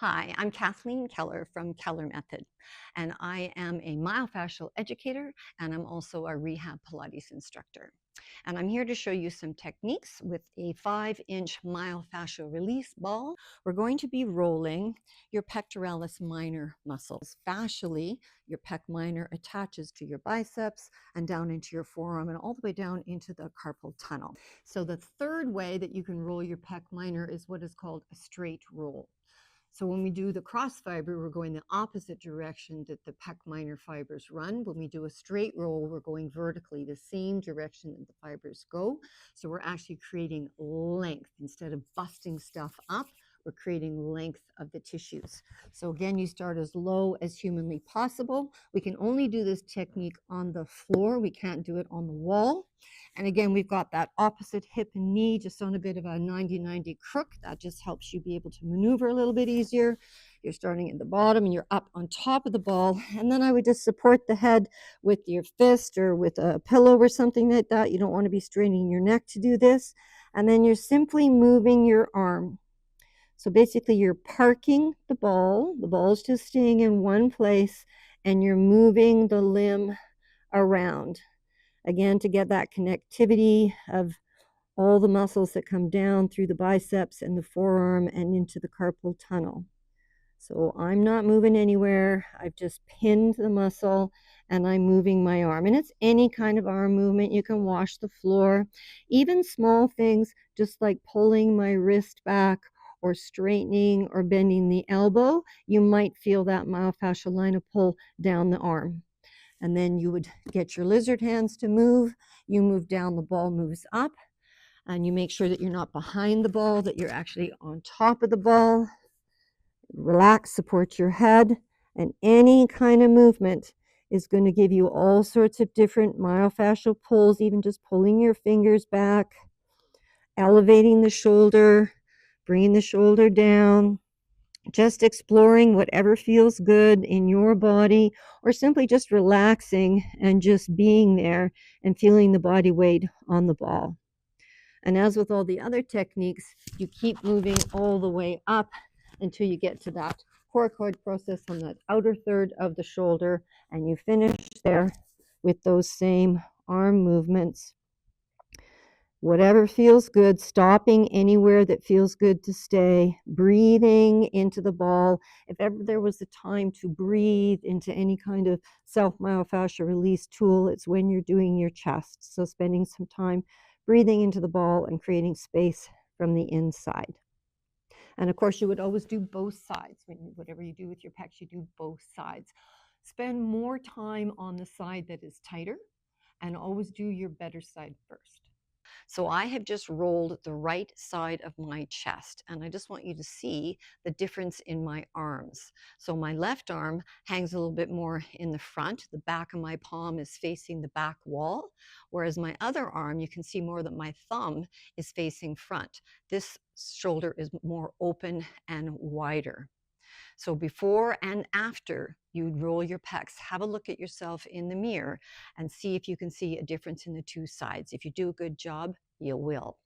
Hi, I'm Kathleen Keller from Keller Method, and I am a myofascial educator, and I'm also a rehab Pilates instructor. And I'm here to show you some techniques with a 5-inch myofascial release ball. We're going to be rolling your pectoralis minor muscles. Fascially, your pec minor attaches to your biceps and down into your forearm and all the way down into the carpal tunnel. So the third way that you can roll your pec minor is what is called a straight roll. So when we do the cross fiber, we're going the opposite direction that the pec minor fibers run. When we do a straight roll, we're going vertically, the same direction that the fibers go. So we're actually creating length. Instead of busting stuff up, we're creating length of the tissues. So again, you start as low as humanly possible. We can only do this technique on the floor. We can't do it on the wall. And again, we've got that opposite hip and knee just on a bit of a 90-90 crook. That just helps you be able to maneuver a little bit easier. You're starting at the bottom and you're up on top of the ball. And then I would just support the head with your fist or with a pillow or something like that. You don't want to be straining your neck to do this. And then you're simply moving your arm. So basically you're parking the ball's just staying in one place, and you're moving the limb around. Again, to get that connectivity of all the muscles that come down through the biceps and the forearm and into the carpal tunnel. So I'm not moving anywhere. I've just pinned the muscle and I'm moving my arm. And it's any kind of arm movement. You can wash the floor, even small things, just like pulling my wrist back or straightening or bending the elbow. You might feel that myofascial line of pull down the arm. And then you would get your lizard hands to move. You move down, the ball moves up, and you make sure that you're not behind the ball, that you're actually on top of the ball. Relax, support your head, and any kind of movement is going to give you all sorts of different myofascial pulls, even just pulling your fingers back, elevating the shoulder, bringing the shoulder down. Just exploring whatever feels good in your body, or simply just relaxing and just being there and feeling the body weight on the ball. And as with all the other techniques, you keep moving all the way up until you get to that coracoid process on that outer third of the shoulder, and you finish there with those same arm movements. Whatever feels good, stopping anywhere that feels good to stay, breathing into the ball. If ever there was a time to breathe into any kind of self-myofascial release tool, it's when you're doing your chest. So spending some time breathing into the ball and creating space from the inside. And of course, you would always do both sides. Whatever you do with your pecs, you do both sides. Spend more time on the side that is tighter, and always do your better side first. So I have just rolled the right side of my chest, and I just want you to see the difference in my arms. So my left arm hangs a little bit more in the front. The back of my palm is facing the back wall, whereas my other arm, you can see more that my thumb is facing front. This shoulder is more open and wider. So before and after you roll your pecs, have a look at yourself in the mirror and see if you can see a difference in the two sides. If you do a good job, you will.